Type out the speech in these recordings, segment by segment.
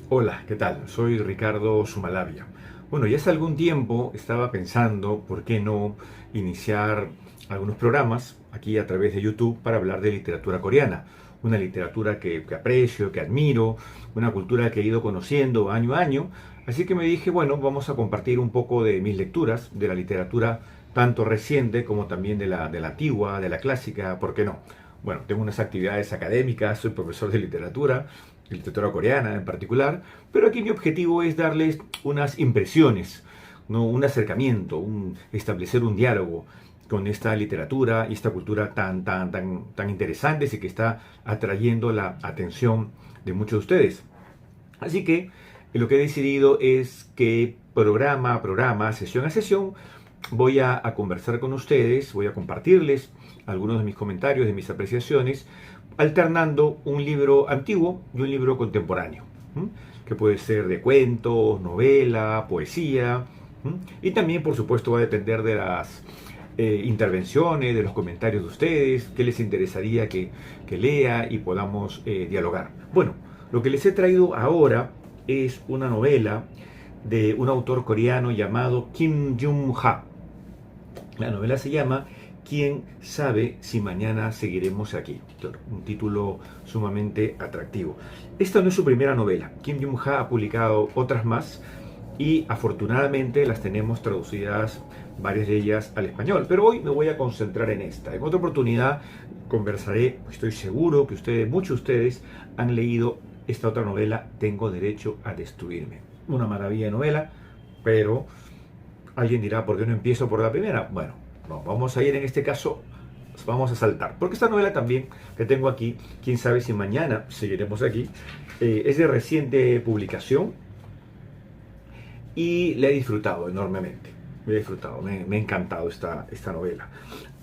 Hola, ¿qué tal? Soy Ricardo Sumalavia. Bueno, ya hace algún tiempo estaba pensando, ¿por qué no iniciar algunos programas aquí a través de YouTube para hablar de literatura coreana? Una literatura que aprecio, que admiro, una cultura que he ido conociendo año a año. Así que me dije, bueno, vamos a compartir un poco de mis lecturas de la literatura tanto reciente como también de la antigua, de la clásica, ¿por qué no? Bueno, tengo unas actividades académicas, soy profesor de literatura coreana en particular, pero aquí mi objetivo es darles unas impresiones, ¿no? Un acercamiento, establecer un diálogo con esta literatura y esta cultura tan interesantes y que está atrayendo la atención de muchos de ustedes. Así que lo que he decidido es que programa a programa, sesión a sesión, voy a conversar con ustedes, voy a compartirles algunos de mis comentarios, de mis apreciaciones, alternando un libro antiguo y un libro contemporáneo, ¿m? Que puede ser de cuentos, novela, poesía, ¿m? Y también, por supuesto, va a depender de las intervenciones, de los comentarios de ustedes, qué les interesaría que lea y podamos dialogar. Bueno, lo que les he traído ahora es una novela de un autor coreano llamado Kim Jung-ha. La novela se llama ¿Quién sabe si mañana seguiremos aquí? Un título sumamente atractivo. Esta no es su primera novela. Kim Jung-ha ha publicado otras más y afortunadamente las tenemos traducidas, varias de ellas, al español. Pero hoy me voy a concentrar en esta. En otra oportunidad conversaré, estoy seguro que muchos de ustedes han leído esta otra novela, Tengo derecho a destruirme. Una maravilla de novela, pero alguien dirá, ¿por qué no empiezo por la primera? Bueno, no, vamos a ir en este caso, vamos a saltar. Porque esta novela también que tengo aquí, quién sabe si mañana seguiremos aquí, es de reciente publicación y la he disfrutado enormemente. Me he disfrutado, me ha encantado esta novela.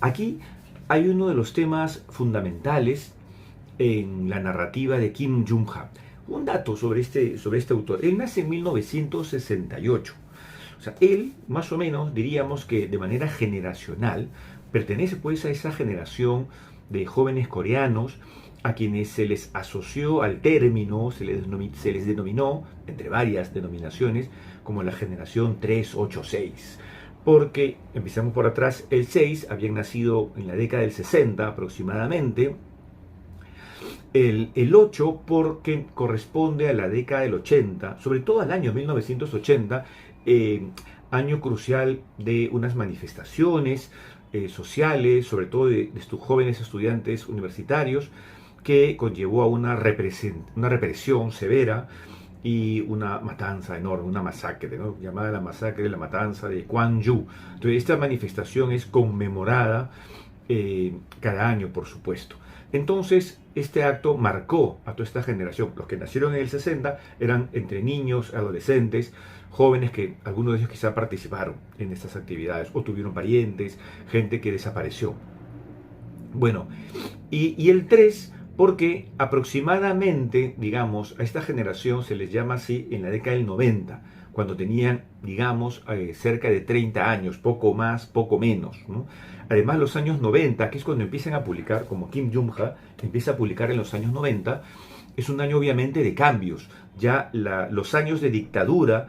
Aquí hay uno de los temas fundamentales en la narrativa de Kim Jung-ha. Un dato sobre este autor. Él nace en 1968. O sea, él, más o menos, diríamos que de manera generacional, pertenece pues a esa generación de jóvenes coreanos a quienes se les asoció al término, se les denominó, entre varias denominaciones, como la generación 386. Porque, empezamos por atrás, el 6 habían nacido en la década del 60 aproximadamente, el 8 porque corresponde a la década del 80, sobre todo al año 1980, año crucial de unas manifestaciones sociales, sobre todo de estos jóvenes estudiantes universitarios, que conllevó a una represión severa y una matanza enorme, una masacre, ¿no? Llamada la masacre de la matanza de Gwangju. Entonces, esta manifestación es conmemorada cada año, por supuesto. Entonces, este acto marcó a toda esta generación. Los que nacieron en el 60 eran entre niños, adolescentes, jóvenes que algunos de ellos quizá participaron en estas actividades o tuvieron parientes, gente que desapareció. Bueno, y el 3 porque aproximadamente, digamos, a esta generación se les llama así en la década del 90, cuando tenían, digamos, cerca de 30 años, poco más, poco menos, ¿no? Además, los años 90, que es cuando empiezan a publicar, como Kim Jung-ha empieza a publicar en los años 90, es un año obviamente de cambios. Ya los años de dictadura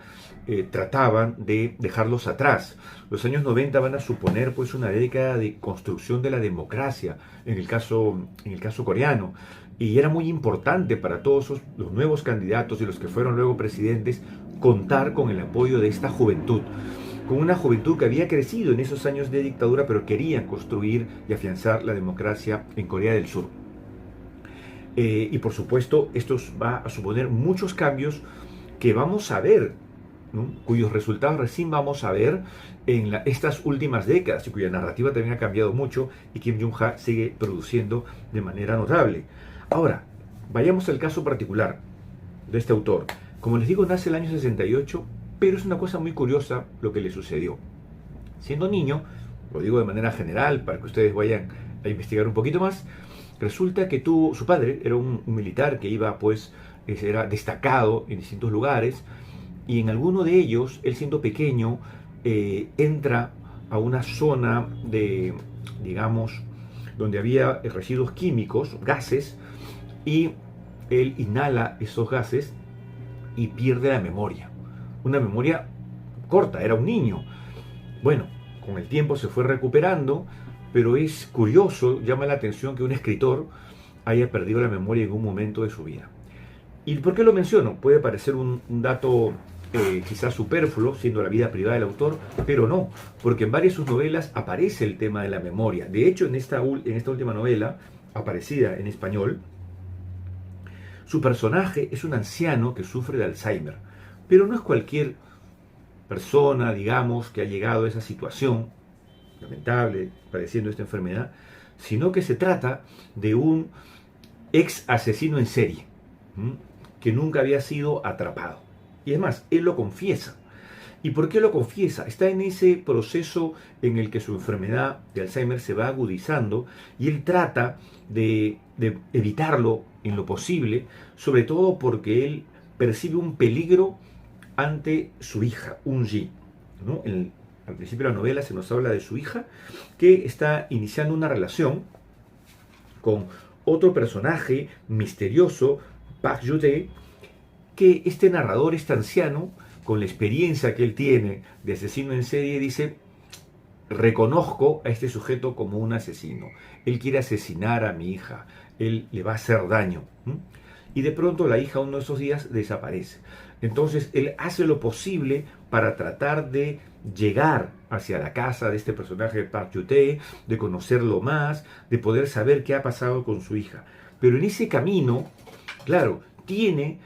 trataban de dejarlos atrás. Los años 90 van a suponer pues una década de construcción de la democracia, en el caso coreano. Y era muy importante para todos los nuevos candidatos y los que fueron luego presidentes contar con el apoyo de esta juventud, con una juventud que había crecido en esos años de dictadura, pero quería construir y afianzar la democracia en Corea del Sur. Y por supuesto, esto va a suponer muchos cambios que vamos a ver, ¿no? Cuyos resultados recién vamos a ver en estas últimas décadas y cuya narrativa también ha cambiado mucho y Kim Jung-ha sigue produciendo de manera notable. Ahora, vayamos al caso particular de este autor. Como les digo, nace el año 68, pero es una cosa muy curiosa lo que le sucedió. Siendo niño, lo digo de manera general para que ustedes vayan a investigar un poquito más, resulta que su padre era un militar que iba, pues, era destacado en distintos lugares, y en alguno de ellos, él siendo pequeño, entra a una zona de, digamos, donde había residuos químicos, gases, y él inhala esos gases y pierde la memoria. Una memoria corta, era un niño. Bueno, con el tiempo se fue recuperando, pero es curioso, llama la atención que un escritor haya perdido la memoria en un momento de su vida. ¿Y por qué lo menciono? Puede parecer un dato quizás superfluo, siendo la vida privada del autor, pero no, porque en varias de sus novelas aparece el tema de la memoria. De hecho, en esta última novela, aparecida en español, su personaje es un anciano que sufre de Alzheimer, pero no es cualquier persona, digamos, que ha llegado a esa situación lamentable, padeciendo esta enfermedad, sino que se trata de un ex asesino en serie, que nunca había sido atrapado. Y es más, él lo confiesa. ¿Y por qué lo confiesa? Está en ese proceso en el que su enfermedad de Alzheimer se va agudizando y él trata de evitarlo en lo posible, sobre todo porque él percibe un peligro ante su hija, Unji, ¿no? Al principio de la novela se nos habla de su hija, que está iniciando una relación con otro personaje misterioso, Park Yu-tae, que este narrador, este anciano, con la experiencia que él tiene de asesino en serie, dice: reconozco a este sujeto como un asesino. Él quiere asesinar a mi hija, él le va a hacer daño. Y de pronto la hija uno de esos días desaparece. Entonces él hace lo posible para tratar de llegar hacia la casa de este personaje de Park Yu-tae, de conocerlo más, de poder saber qué ha pasado con su hija. Pero en ese camino, claro, tiene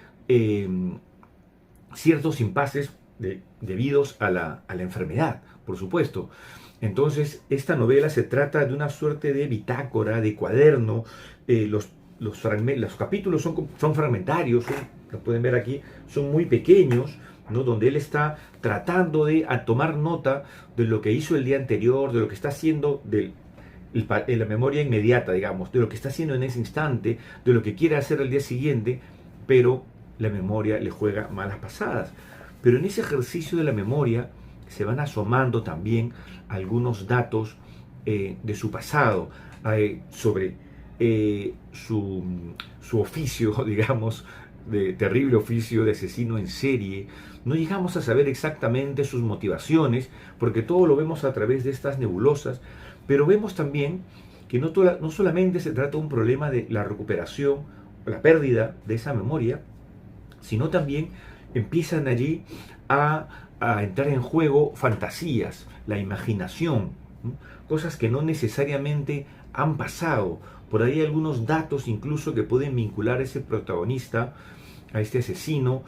ciertos impases debidos a la enfermedad, por supuesto. Entonces, esta novela se trata de una suerte de bitácora, de cuaderno. Los capítulos son fragmentarios, lo pueden ver aquí, son muy pequeños, ¿no? Donde él está tratando de tomar nota de lo que hizo el día anterior, de lo que está haciendo en la memoria inmediata, digamos, de lo que está haciendo en ese instante, de lo que quiere hacer el día siguiente, pero la memoria le juega malas pasadas. Pero en ese ejercicio de la memoria se van asomando también algunos datos de su pasado, sobre su oficio, digamos, de terrible oficio de asesino en serie. No llegamos a saber exactamente sus motivaciones, porque todo lo vemos a través de estas nebulosas, pero vemos también que no solamente se trata de un problema de la recuperación, la pérdida de esa memoria, sino también empiezan allí a entrar en juego fantasías, la imaginación, cosas que no necesariamente han pasado. Por ahí hay algunos datos incluso que pueden vincular a ese protagonista, a este asesino,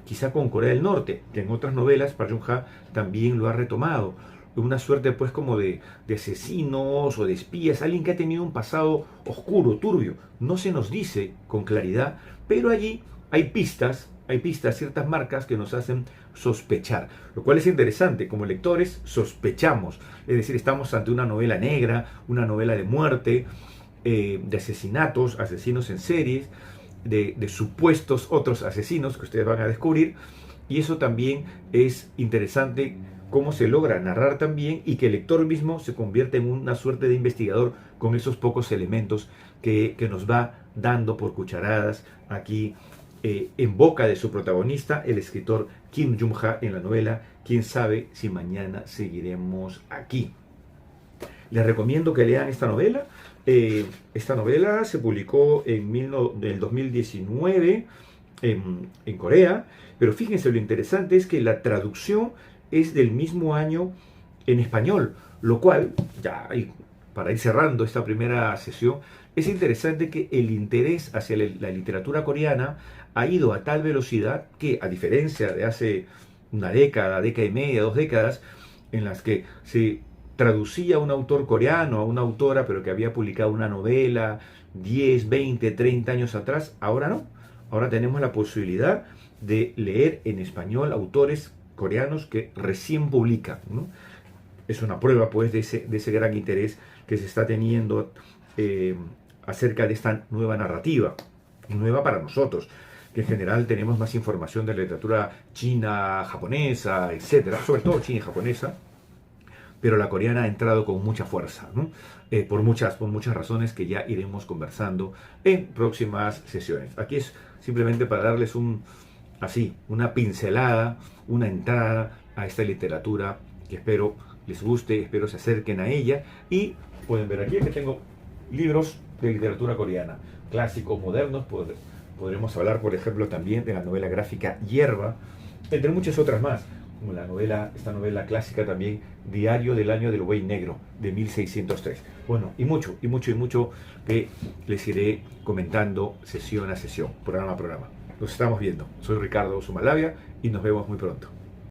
quizá con Corea del Norte, que en otras novelas Park Jun-ha también lo ha retomado. Una suerte pues como de asesinos o de espías, alguien que ha tenido un pasado oscuro, turbio. No se nos dice con claridad, pero allí hay pistas, ciertas marcas que nos hacen sospechar, lo cual es interesante. Como lectores sospechamos, es decir, estamos ante una novela negra, una novela de muerte, de asesinatos, asesinos en series, de supuestos otros asesinos que ustedes van a descubrir, y eso también es interesante, cómo se logra narrar también y que el lector mismo se convierte en una suerte de investigador con esos pocos elementos que nos va dando por cucharadas aquí en boca de su protagonista, el escritor Kim Jung-ha, en la novela Quién sabe si mañana seguiremos aquí. Les recomiendo que lean esta novela. Esta novela se publicó en el 2019 en Corea, pero fíjense, lo interesante es que la traducción es del mismo año en español, lo cual, ya para ir cerrando esta primera sesión, es interesante que el interés hacia la literatura coreana ha ido a tal velocidad que, a diferencia de hace una década y media, 2 décadas, en las que se traducía a un autor coreano, a una autora, pero que había publicado una novela 10, 20, 30 años atrás, ahora no. Ahora tenemos la posibilidad de leer en español autores coreanos que recién publican, ¿no? Es una prueba pues de ese gran interés que se está teniendo acerca de esta nueva narrativa, nueva para nosotros, que en general tenemos más información de la literatura china, japonesa, etcétera, sobre todo china y japonesa, pero la coreana ha entrado con mucha fuerza, ¿no? Por muchas razones que ya iremos conversando en próximas sesiones. Aquí es simplemente para darles así, una pincelada, una entrada a esta literatura que espero les guste, espero se acerquen a ella. Y pueden ver aquí que tengo libros de literatura coreana, clásicos, modernos. Podremos hablar, por ejemplo, también de la novela gráfica Hierba, entre muchas otras más, como esta novela clásica también, Diario del Año del Buey Negro, de 1603. Bueno, y mucho, y mucho, y mucho que les iré comentando sesión a sesión, programa a programa. Nos estamos viendo. Soy Ricardo Sumalavia y nos vemos muy pronto.